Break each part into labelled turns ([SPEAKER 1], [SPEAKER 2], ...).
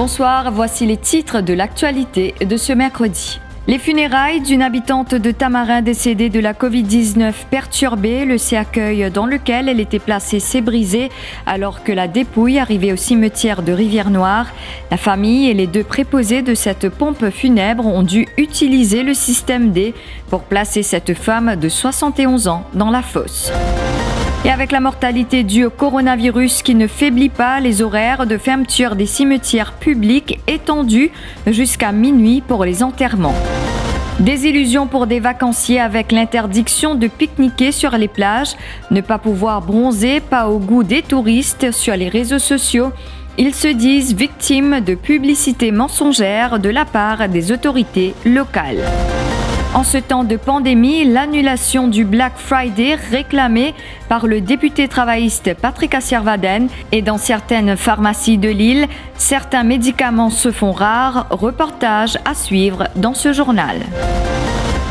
[SPEAKER 1] Bonsoir, voici les titres de l'actualité de ce mercredi. Les funérailles d'une habitante de Tamarin décédée de la Covid-19 perturbée, le cercueil dans lequel elle était placée s'est brisé alors que la dépouille arrivait au cimetière de Rivière-Noire. La famille et les deux préposés de cette pompe funèbre ont dû utiliser le système D pour placer cette femme de 71 ans dans la fosse. Et avec la mortalité due au coronavirus qui ne faiblit pas, les horaires de fermeture des cimetières publics étendus jusqu'à minuit pour les enterrements. Désillusion pour des vacanciers avec l'interdiction de pique-niquer sur les plages, ne pas pouvoir bronzer, pas au goût des touristes sur les réseaux sociaux. Ils se disent victimes de publicité mensongère de la part des autorités locales. En ce temps de pandémie, l'annulation du Black Friday réclamée par le député travailliste Patrick Assierwaden et dans certaines pharmacies de l'île, certains médicaments se font rares. Reportage à suivre dans ce journal.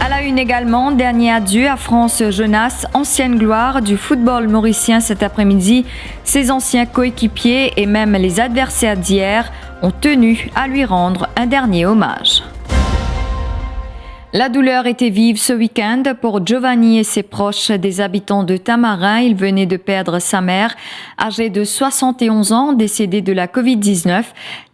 [SPEAKER 1] À la une également, dernier adieu à France Jonas, ancienne gloire du football mauricien cet après-midi. Ses anciens coéquipiers et même les adversaires d'hier ont tenu à lui rendre un dernier hommage. La douleur était vive ce week-end pour Giovanni et ses proches des habitants de Tamarin. Il venait de perdre sa mère, âgée de 71 ans, décédée de la Covid-19.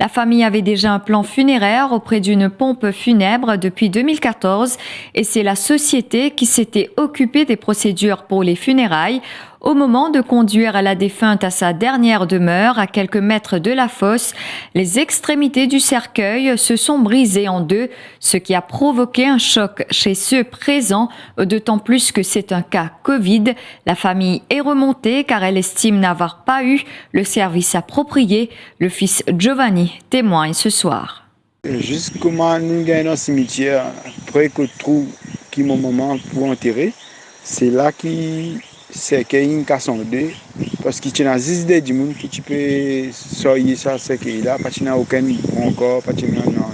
[SPEAKER 1] La famille avait déjà un plan funéraire auprès d'une pompe funèbre depuis 2014 et c'est la société qui s'était occupée des procédures pour les funérailles. Au moment de conduire la défunte à sa dernière demeure, à quelques mètres de la fosse, les extrémités du cercueil se sont brisées en deux, ce qui a provoqué un choc chez ceux présents, d'autant plus que c'est un cas Covid. La famille est remontée car elle estime n'avoir pas eu le service approprié. Le fils Giovanni témoigne ce soir.
[SPEAKER 2] Juste comment nous gagnons un cimetière, après que trou qui mon moment pour enterrer, c'est là qui c'est qu'il y a une casse en deux parce qu'il y a des idées du monde qui peut sortir ça c'est qu'il là parce qu'il n'y a aucun encore parce qu'il n'y a rien.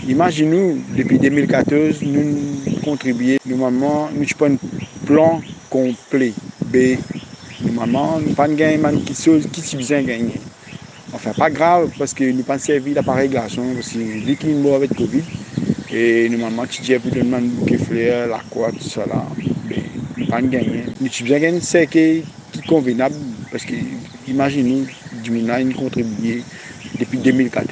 [SPEAKER 2] Imaginez-nous depuis 2014 nous contribuons normalement nous avons un plan complet B normalement nous pas gagner qui si besoin gagner. Enfin pas grave parce que nous pas servi l'appareil glaçon parce que lui qui est mort avec Covid et normalement tu dis pour le monde qui fleur la croix tout ça là. Pas gagner. Nous avons gagné ce qui est convenable parce que imaginez nous avons contribué depuis 2014.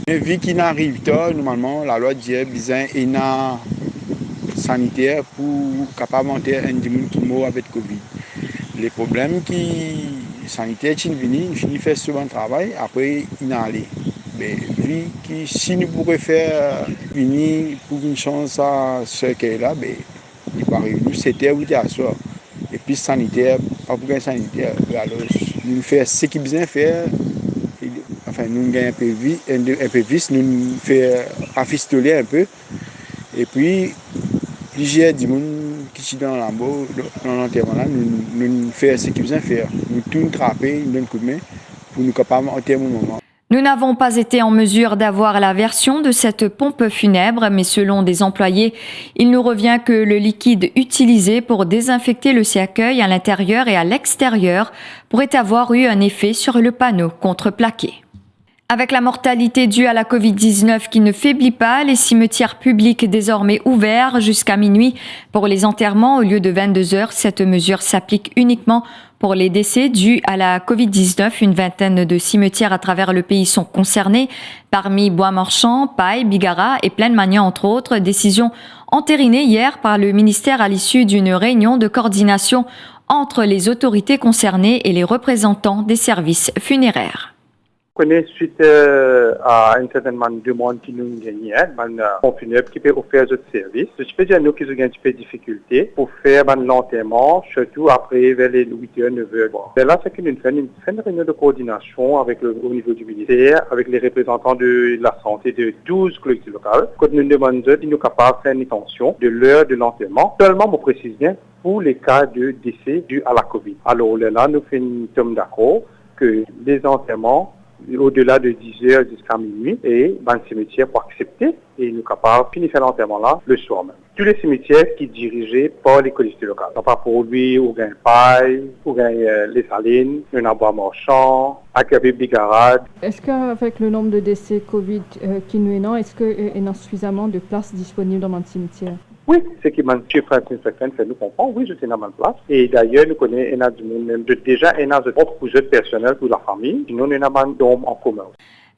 [SPEAKER 2] Mais vu qu'il n'arrive pas, normalement la loi dit besoin d'un sanitaire pour capable monter un monde qui mort avec Covid. Les problèmes qui sanitaires qui viennent, ils font souvent travail après ils n'ont allé. Mais vu que si nous pourrions faire venir pour une chance à ce qui est là, nous c'était où à soi et puis sanitaire pas pour sanitaire alors nous faire ce qui besoin faire enfin nous gagne un peu vite nous faire affistoler un peu et puis l'hygiène du monde qui est dans l'ambo dans l'enterrement là nous faire ce qui besoin faire nous tout trapper nous donne coup de main pour nous capable enterrer au moment.
[SPEAKER 1] Nous n'avons pas été en mesure d'avoir la version de cette pompe funèbre, mais selon des employés, il nous revient que le liquide utilisé pour désinfecter le cercueil à l'intérieur et à l'extérieur pourrait avoir eu un effet sur le panneau contreplaqué. Avec la mortalité due à la Covid-19 qui ne faiblit pas, les cimetières publics désormais ouverts jusqu'à minuit pour les enterrements au lieu de 22 heures. Cette mesure s'applique uniquement pour les décès dus à la Covid-19. Une vingtaine de cimetières à travers le pays sont concernés, parmi Bois-Marchand, Paille, Bigara et Plaine-Magnan entre autres. Décision entérinée hier par le ministère à l'issue d'une réunion de coordination entre les autorités concernées et les représentants des services funéraires.
[SPEAKER 3] Connaît suite à un certain nombre de demandes qui nous gagnent, on funèbre qui peut offrir d'autres services. Je peux dire nous qui avons un petit peu de difficulté pour faire l'enterrement, surtout après vers les 8h, 9h. Mais là, c'est que nous faisons une réunion de coordination avec au niveau du ministère, avec les représentants de la santé de 12 collectivités locales. Quand nous demandons, ils nous capables de faire une extension de l'heure de l'enterrement. Seulement, je précise bien, pour les cas de décès dus à la COVID. Alors là, nous faisons d'accord que les enterrements au-delà de 10 heures jusqu'à minuit et dans le cimetière pour accepter et nous capables de finir l'enterrement là le soir même. Tous les cimetières qui sont dirigés par les collectivités locales. Donc, pas pour lui, ou gain paille, ou gain les salines, un abois marchand, accueil bigarade.
[SPEAKER 4] Est-ce qu'avec le nombre de décès Covid qui nous est non, est-ce qu'il y a suffisamment de places disponibles dans le cimetière?
[SPEAKER 3] Oui, ce qui m'a dit Francis Fekwen fait nous comprendre, oui, je suis dans ma place. Et d'ailleurs, nous connaissons un du monde même déjà un de propre projet personnel pour la famille, sinon nous avons un dôme en commun.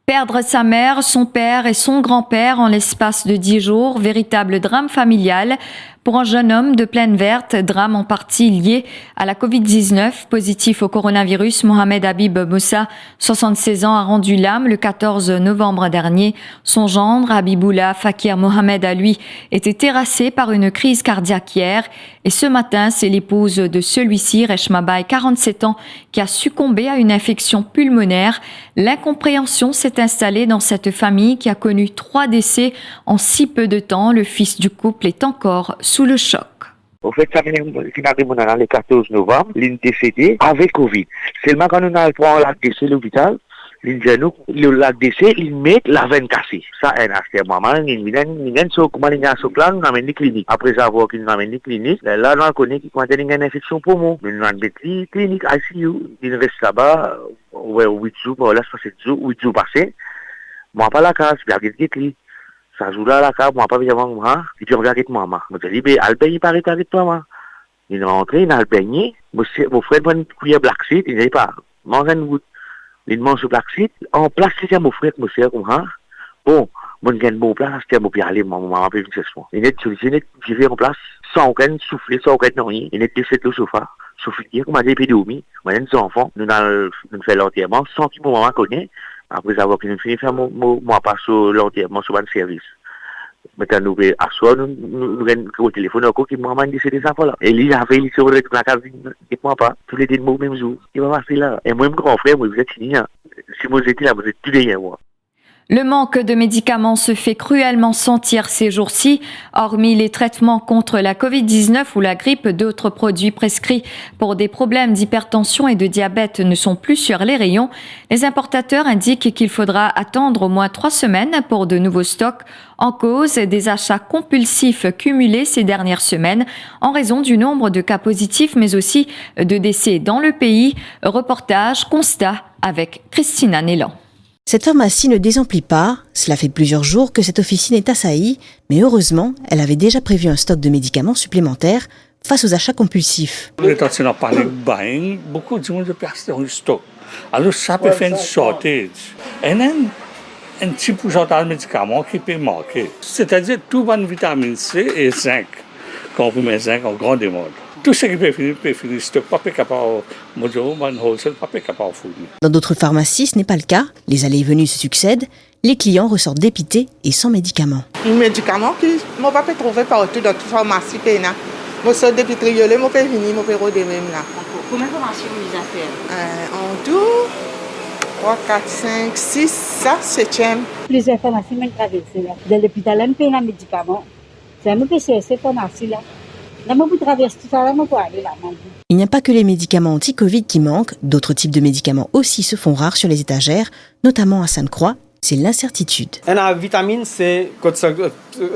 [SPEAKER 1] Perdre sa mère, son père et son grand-père en l'espace de 10 jours, véritable drame familial. Pour un jeune homme de Plaine Verte, drame en partie lié à la Covid-19, positif au coronavirus, Mohamed Habib Moussa, 76 ans, a rendu l'âme le 14 novembre dernier. Son gendre, Habiboullah Fakir Mohamed, à lui, était terrassé par une crise cardiaque hier. Et ce matin, c'est l'épouse de celui-ci, Reshma Bay, 47 ans, qui a succombé à une infection pulmonaire. L'incompréhension s'est installée dans cette famille qui a connu 3 décès en si peu de temps. Le fils du couple est encore sous le choc.
[SPEAKER 5] Au fait, ça vient le 14 novembre, l'une décédée avec Covid. Seulement quand on a pris la décès à l'hôpital, la décès, ils mettent la veine cassée. Ça, c'est un moment, ils viennent sur on amène les cliniques. Après avoir qu'ils amènent les cliniques, là, on connaît qu'ils ont une infection poumon. Ils ont des cliniques ICU. Ils restent là-bas, 8 jours, là, ça fait 8 jours passés. Moi, pas la case, je vais regarder ça joue là, la case, moi, pas bien moi, et puis on regarde maman. Je me dis, ben, Alpegny paraît avec toi, moi. Il est rentré, il a Alpegny, mon frère prend une cuillère black seed, il n'est pas, mange une goutte. Il mange ce black seed, en place, c'est mon frère, mon frère, comme ça. Bon, moi, je gagne bon place, c'est mon pire aller, maman, peut venir ce soir. Il est solution, il est en place, sans aucun souffler, sans aucun rien. Il est décédé le sofa. Sauf dire, comme on a des pédéomies, on a des enfants, nous avons fait l'enterrement, sans que mon maman connaisse. Après avoir fini de faire moi pas sur l'enterrement sur le service. Maintenant, nous asseoir, nous avons au téléphone encore qui m'ont dit c'est des enfants là. Et il avait il sur la cabine, et moi pas, tous les deux mots même jour. Il va passer là. Et moi, mon grand frère, moi, vous êtes fini. Si vous étiez là, vous êtes plus derrière moi.
[SPEAKER 1] Le manque de médicaments se fait cruellement sentir ces jours-ci. Hormis les traitements contre la Covid-19 ou la grippe, d'autres produits prescrits pour des problèmes d'hypertension et de diabète ne sont plus sur les rayons. Les importateurs indiquent qu'il faudra attendre au moins 3 semaines pour de nouveaux stocks. En cause, des achats compulsifs cumulés ces dernières semaines en raison du nombre de cas positifs, mais aussi de décès dans le pays. Reportage, constat avec Christina Nélan.
[SPEAKER 6] Cette pharmacie ne désemplit pas, cela fait plusieurs jours que cette officine est assaillie, mais heureusement, elle avait déjà prévu un stock de médicaments supplémentaires face aux achats compulsifs.
[SPEAKER 7] Beaucoup de monde perd dans le stock. Alors ça peut faire une shortage. Et un petit pourcentage de médicaments qui peut manquer. C'est-à-dire tout bonne vitamine C et zinc, comprimé zinc en grande demande. Tout ce qui peut finir stock, pas capable de fournir.
[SPEAKER 6] Dans d'autres pharmacies, ce n'est pas le cas. Les allées et venues se succèdent. Les clients ressortent dépités et sans médicaments.
[SPEAKER 8] Les médicaments que je ne peux pas trouver partout dans toute pharmacie. Je suis depuis je peux venir, je peux rôder même là.
[SPEAKER 9] Combien de pharmacies vous avez fait?
[SPEAKER 8] En tout, 3, 4, 5, 6, ça, 7e.
[SPEAKER 9] Plusieurs pharmacies m'ont traversé là. Dans l'hôpital, je paye les médicaments. C'est un peu ces pharmacies là.
[SPEAKER 6] Il n'y a pas que les médicaments anti-Covid qui manquent, d'autres types de médicaments aussi se font rares sur les étagères, notamment à Sainte-Croix, c'est l'incertitude.
[SPEAKER 10] La vitamine C,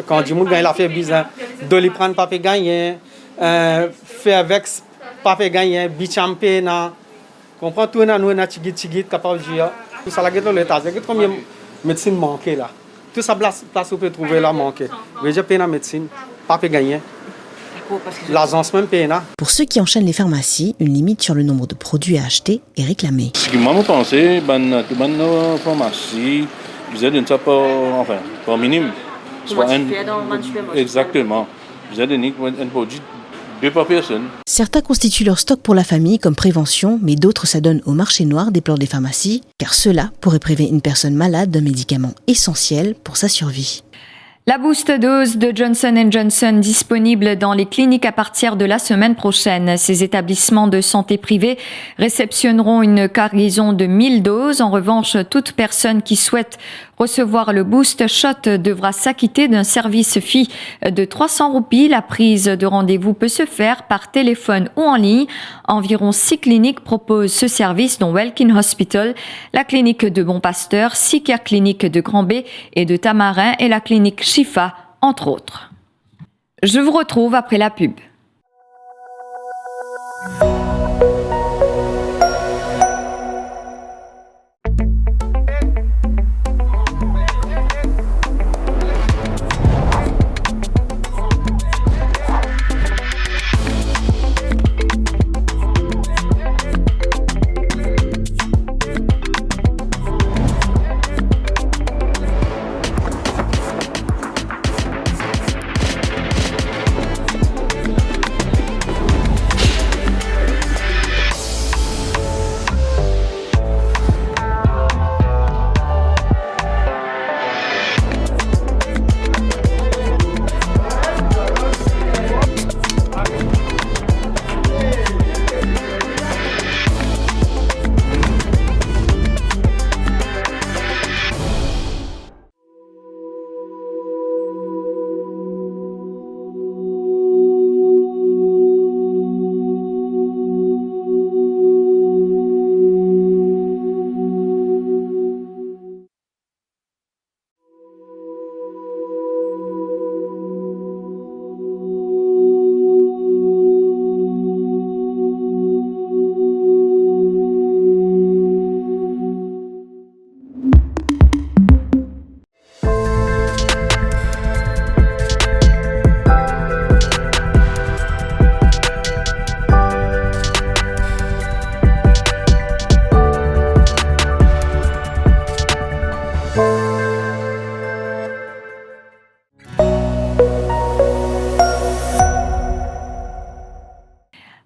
[SPEAKER 10] quand du monde gagne la fait bizarre, Doliprane pas gagner, fait avec pas gagner, bichampé na, comprend tout na nous na tigit capable de dire, tout ça la guette dans l'étage, que combien médecine manquée là, tout ça place où peut trouver la manquée, déjà peine la médecine, pas gagner.
[SPEAKER 6] Pour ceux qui enchaînent les pharmacies, une limite sur le nombre de produits à acheter est réclamée.
[SPEAKER 11] Ce que moi je pense, c'est que les pharmacies, vous êtes pas minimum. Exactement. Vous êtes un produit de par personne.
[SPEAKER 6] Certains constituent leur stock pour la famille comme prévention, mais d'autres s'adonnent au marché noir des plans des pharmacies, car cela pourrait priver une personne malade d'un médicament essentiel pour sa survie.
[SPEAKER 1] La boost dose de Johnson & Johnson disponible dans les cliniques à partir de la semaine prochaine. Ces établissements de santé privés réceptionneront une cargaison de 1000 doses. En revanche, toute personne qui souhaite recevoir le Boost Shot devra s'acquitter d'un service fee de 300 roupies. La prise de rendez-vous peut se faire par téléphone ou en ligne. Environ 6 cliniques proposent ce service, dont Welkin Hospital, la clinique de Bon Pasteur, Sicare Clinique de Grand-Bay et de Tamarin et la clinique Shifa, entre autres. Je vous retrouve après la pub.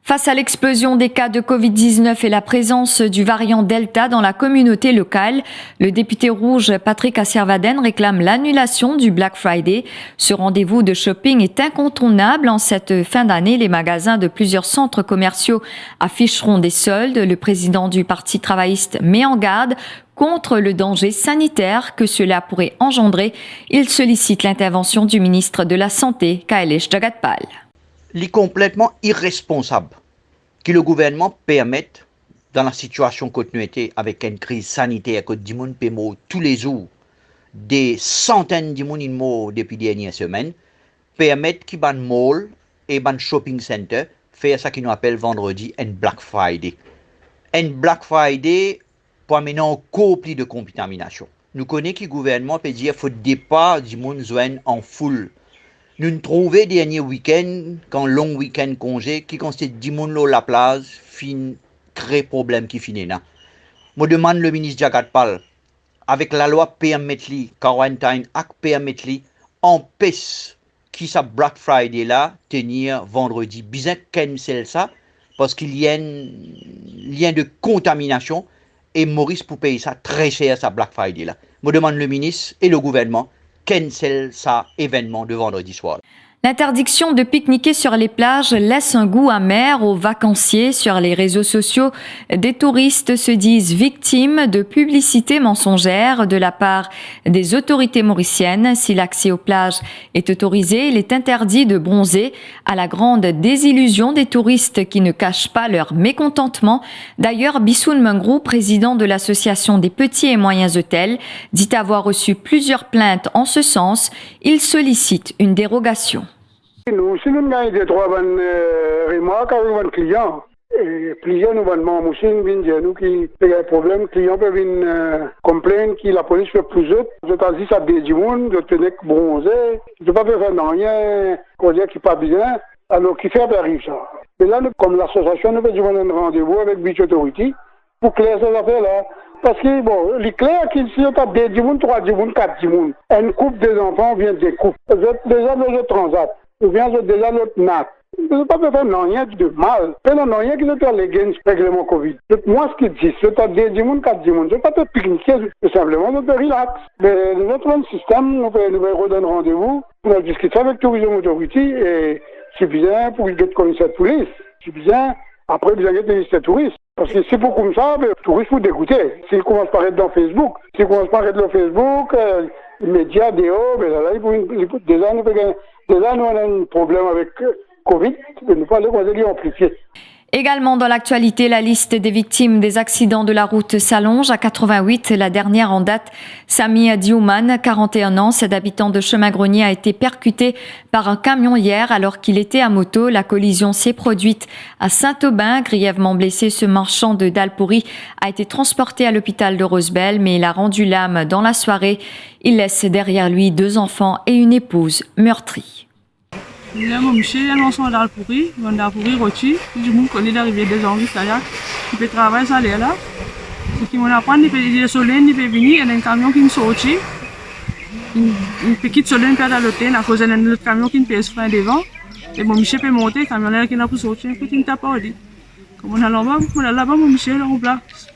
[SPEAKER 1] Face à l'explosion des cas de Covid-19 et la présence du variant Delta dans la communauté locale, le député rouge Patrick Asservaden réclame l'annulation du Black Friday. Ce rendez-vous de shopping est incontournable. En cette fin d'année, les magasins de plusieurs centres commerciaux afficheront des soldes. Le président du Parti travailliste met en garde contre le danger sanitaire que cela pourrait engendrer. Il sollicite l'intervention du ministre de la Santé, Kailesh Jagatpal.
[SPEAKER 12] Il est complètement irresponsable que le gouvernement permette, dans la situation que nous étions avec une crise sanitaire que du monde peut mourir tous les jours, des centaines de monde morts depuis les dernières semaines, permettre qu'ils ban mall et ban shopping center faire ce qu'on appelle vendredi un Black Friday. Un Black Friday pour amener un complet de contamination. Nous connaissons que le gouvernement peut dire qu'il faut départ du monde joindre en foule. Nous nous trouvons dernier week-end, quand long week-end congé, qui consiste 10 personnes la plage, fin crée problème qui finit là. Je demande le ministre Jagatpal, avec la loi permettre quarantine acte permettre empêche qui sa Black Friday là tenir vendredi. Bien cancel ça parce qu'il y a un lien de contamination et Maurice pour payer ça très cher sa Black Friday là. Je demande le ministre et le gouvernement cancel ça événement de vendredi soir.
[SPEAKER 1] L'interdiction de pique-niquer sur les plages laisse un goût amer aux vacanciers. Sur les réseaux sociaux, des touristes se disent victimes de publicités mensongères de la part des autorités mauriciennes. Si l'accès aux plages est autorisé, il est interdit de bronzer, à la grande désillusion des touristes qui ne cachent pas leur mécontentement. D'ailleurs, Bissoun Mengrou, président de l'association des petits et moyens hôtels, dit avoir reçu plusieurs plaintes en ce sens. Il sollicite une dérogation.
[SPEAKER 13] Nous, si nous avons des droits de remarques avec les clients, plusieurs nous demandent, nous qui ont un problème, les clients peuvent venir complaindre que la police fait plus autre. Je t'ai dit ça du monde, je tenais que bronzer, je ne peux pas faire rien, qu'on dit qu'il n'est pas bien, alors qui fait arrive ça. Et là, comme l'association, nous faisons un rendez-vous avec Beach Authority pour clairer ces affaires-là. Parce que, bon, il est clair qu'il y a 2 monde, 3 monde, 4 monde. Une couple des enfants vient des couples. Déjà, je transat. Ou bien je déjà l'autre nat. Je ne peux pas faire rien de mal. Je ne peux rien qui est les gains règlement Covid. Moi, ce qu'il dit, c'est que 2 monde, 4 monde. Je ne peux pas pique-niquer, tout simplement, je peux relax. Mais notre système, nous pouvons redonner rendez-vous pour discuter avec Tourism Authority et c'est bien pour qu'il y ait commissaire de police. C'est bien, après, bien qu'il y ait des touristes. Parce que c'est pour comme ça, les touristes faut dégoûter. S'ils commencent par être dans Facebook, s'ils commencent par être dans Facebook, les médias, dehors, ben là, déjà nous on a un problème avec Covid, mais nous parlons qu'on a amplifié.
[SPEAKER 1] Également dans l'actualité, la liste des victimes des accidents de la route s'allonge à 88. La dernière en date, Sami Diouman, 41 ans, cet habitant de Chemin-Grenier, a été percuté par un camion hier alors qu'il était à moto. La collision s'est produite à Saint-Aubin. Grièvement blessé, ce marchand de dalles pourries a été transporté à l'hôpital de Rosebel, mais il a rendu l'âme dans la soirée. Il laisse derrière lui 2 enfants et une épouse meurtrie.
[SPEAKER 14] Mon monsieur, il y a un son dalle pourri, rôti. Du monde connaît l'arrivée des gens jusqu'à là. Il peut travailler, ça là. Ce qui m'en apprend, il peut soleil, il peut venir, il y a un camion qui est sorti. Une petite soleil, il peut aller à l'hôtel, à cause d'un autre camion qui pèse frein devant. Et mon monsieur peut monter, le camionneur qui n'a pas sorti, il peut une tape à dit. Comme on a là-bas, mon monsieur, là, on place.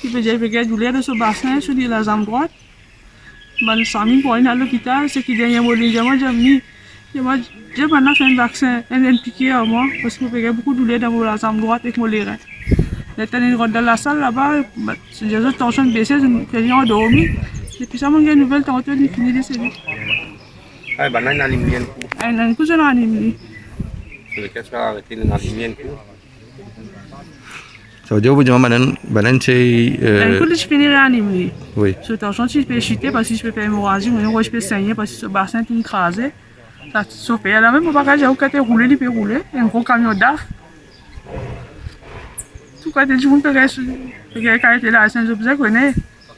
[SPEAKER 14] Il peut dire, il peut gagner du lait de ce bassin, sur la jambe droite. Ben, 100 000 pour aller à l'hôpital, c'est qui dernier mot, j'ai mis. J'ai maintenant fait un vaccin, un piqué à moi, parce que j'ai beaucoup de douleur dans la jambe droite et mon rein. J'étais dans la salle là-bas, j'ai des tensions baissées, j'ai endormi. Et puis ça m'a une nouvelle tension, j'ai fini de série.
[SPEAKER 15] Ah, ben là, il y a une lumière.
[SPEAKER 14] Il y a une couche de la lumière.
[SPEAKER 15] Sur lequel tu vas arrêter la lumière.
[SPEAKER 16] Ça veut dire que vous c'est...
[SPEAKER 14] Un coup de je finirai à lumière.
[SPEAKER 16] Oui.
[SPEAKER 14] Sur tension, je peux chuter parce que je peux faire hémorragie, ou je peux saigner parce que ce bassin est écrasé. Ça se fait. Là même, mon bagage, j'ai rouler, il peut rouler. Un gros camion d'AF. Tout cas, du monde peut rester. Quand il était là, c'est un objet qu'on est.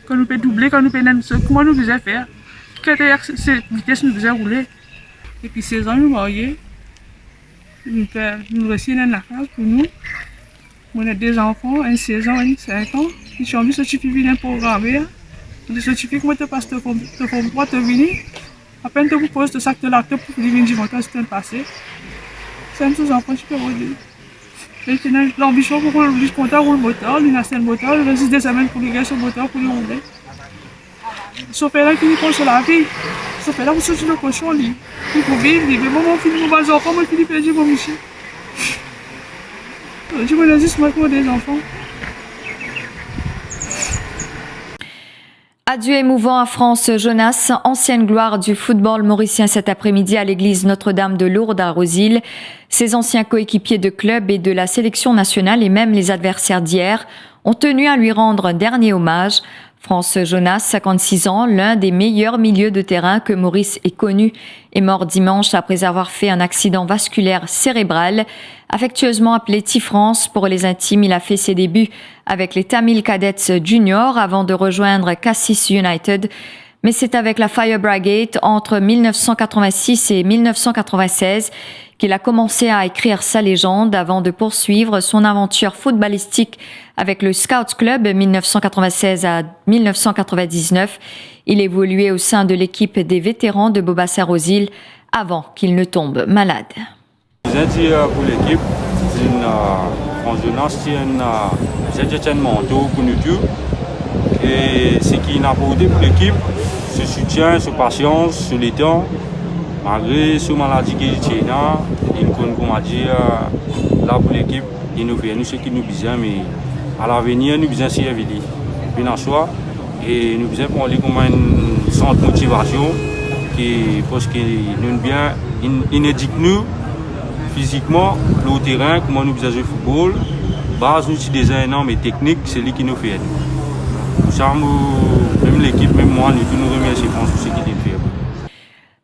[SPEAKER 14] Quand nous peut doubler, quand nous peut comment nous faisait faire. Quand cette vitesse nous faisait rouler. Et puis 16 ans, nous mariés. Nous restons dans la case pour nous. On a 2 enfants, un 16 ans, un 5 ans. Ils sont venus certifier d'un programme. Ils certifient comment tu passes, tu comprends, tu venir. À peine tu vous poses de sac de l'acteur pour venir du montage, c'est un passé. C'est un sous enfant, je peux vous dire. L'ambition pour rouler le compteur, roule le moteur, il a le moteur, il reste des semaines pour les gars sur le moteur pour les rouler. Sauf là qui pense sur la vie. Sauf là où c'est le cochon, il faut vivre, il veut mon fils, mon bas enfant, mon fils, il dit mon monsieur. Je me laisse moi pour des enfants.
[SPEAKER 1] Adieu émouvant à France Jonas, ancienne gloire du football mauricien cet après-midi à l'église Notre-Dame de Lourdes à Rosil. Ses anciens coéquipiers de club et de la sélection nationale et même les adversaires d'hier ont tenu à lui rendre un dernier hommage. France Jonas, 56 ans, l'un des meilleurs milieux de terrain que Maurice ait connu, est mort dimanche après avoir fait un accident vasculaire cérébral. Affectueusement appelé T-France pour les intimes, il a fait ses débuts avec les Tamil Cadets Junior avant de rejoindre Cassis United. Mais c'est avec la Fire Brigade entre 1986 et 1996 qu'il a commencé à écrire sa légende avant de poursuivre son aventure footballistique avec le Scouts Club 1996 à 1999. Il évoluait au sein de l'équipe des vétérans de Beaubassin-Rosil avant qu'il ne tombe malade.
[SPEAKER 17] J'ai dit pour l'équipe, c'est une France c'est un manteau pour nous tous. Et ce qui n'a pas apporté pour l'équipe, ce soutien, ce patience, ce temps, malgré ce maladie qui est là, il qu'on a dit là pour l'équipe, il nous fait nous ce qui nous besoin, mais à l'avenir nous besoin si évident. Bien en soi, et nous besoin pour aller comme une centre de motivation qui parce que nous bien inédit nous physiquement le terrain, comment nous besoin jouer football, base nous utiliser un nom mais technique, c'est lui qui nous fait. Ça, même l'équipe, même moi, nous remercions pour ce qu'il fait.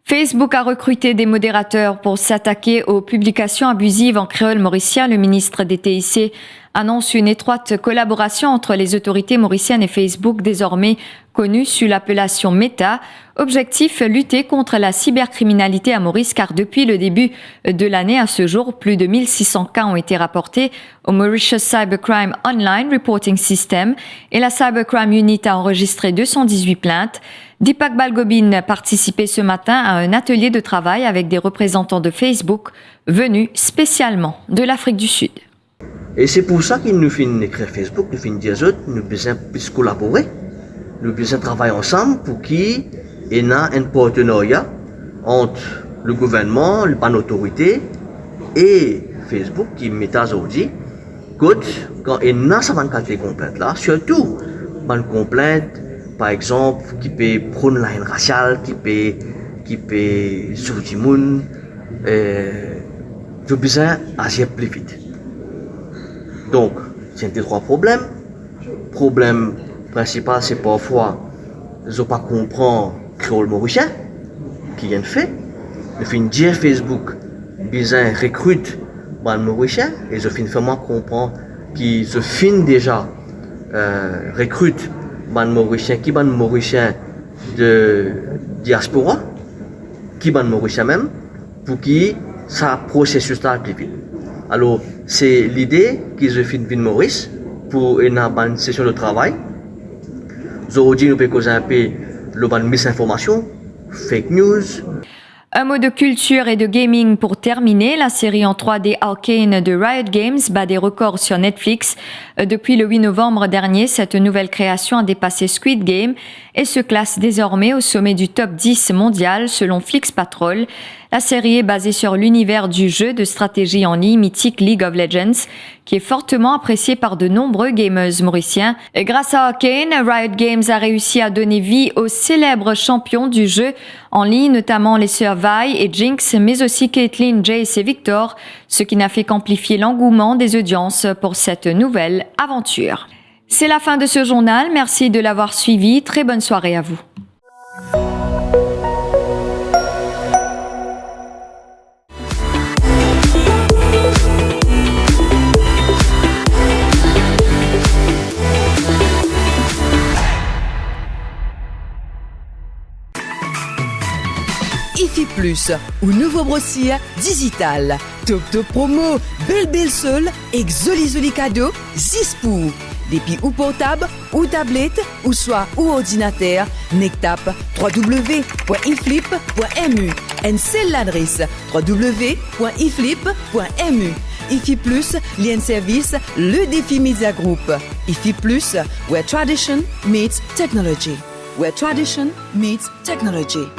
[SPEAKER 1] Facebook a recruté des modérateurs pour s'attaquer aux publications abusives en créole mauricien. Le ministre des TIC annonce une étroite collaboration entre les autorités mauriciennes et Facebook, désormais connue sous l'appellation Meta. Objectif, lutter contre la cybercriminalité à Maurice, car depuis le début de l'année à ce jour, plus de 1600 cas ont été rapportés au Mauritius Cybercrime Online Reporting System et la Cybercrime Unit a enregistré 218 plaintes. Deepak Balgobin participait ce matin à un atelier de travail avec des représentants de Facebook venus spécialement de l'Afrique du Sud.
[SPEAKER 18] Et c'est pour ça qu'il nous fait écrire Facebook, nous fait dire nous besoin plus collaborer, nous besoin travailler ensemble pour qu'il y ait un partenariat entre le gouvernement, l'autorité et Facebook qui met à aujourd'hui quand il y a cette qualité complète là, surtout une complainte, par exemple, qui peut prôner la haine raciale, qui peut sortir du monde, je besoin d'agir plus vite. Donc, c'est des trois problèmes. Le problème principal, c'est parfois, je ne pas comprendre le créole mauricien, qui vient de faire. Je fais dire Facebook, besoin recrute les mauriciens, et je fais vraiment comprendre qu'ils se finissent déjà recrute les mauriciens, qui sont les mauriciens de diaspora, qui sont les mauriciens même, pour que ça processus là plus vite. Alors, c'est l'idée que je fais de Maurice pour une session de travail. Aujourd'hui, nous pouvons causer un peu de misinformation, fake news.
[SPEAKER 1] Un mot de culture et de gaming pour terminer. La série en 3D Arcane de Riot Games bat des records sur Netflix. Depuis le 8 novembre dernier, cette nouvelle création a dépassé Squid Game et se classe désormais au sommet du top 10 mondial selon FlixPatrol. La série est basée sur l'univers du jeu de stratégie en ligne mythique League of Legends, qui est fortement apprécié par de nombreux gamers mauriciens. Et grâce à Arcane, Riot Games a réussi à donner vie aux célèbres champions du jeu en ligne, notamment les sœurs Vi et Jinx, mais aussi Caitlyn, Jace et Victor, ce qui n'a fait qu'amplifier l'engouement des audiences pour cette nouvelle aventure. C'est la fin de ce journal, merci de l'avoir suivi, très bonne soirée à vous.
[SPEAKER 19] IFI Plus, ou nouveau brossier digital. Top promo, belle seule, exoli cadeau, 6 pour. Depuis ou portable, ou tablette, ou soit ou ordinateur, nectap www.iflip.mu. Et c'est l'adresse www.iflip.mu. IFI Plus, lien service, le défi Media Group. IFI Plus, where tradition meets technology. Where tradition meets technology.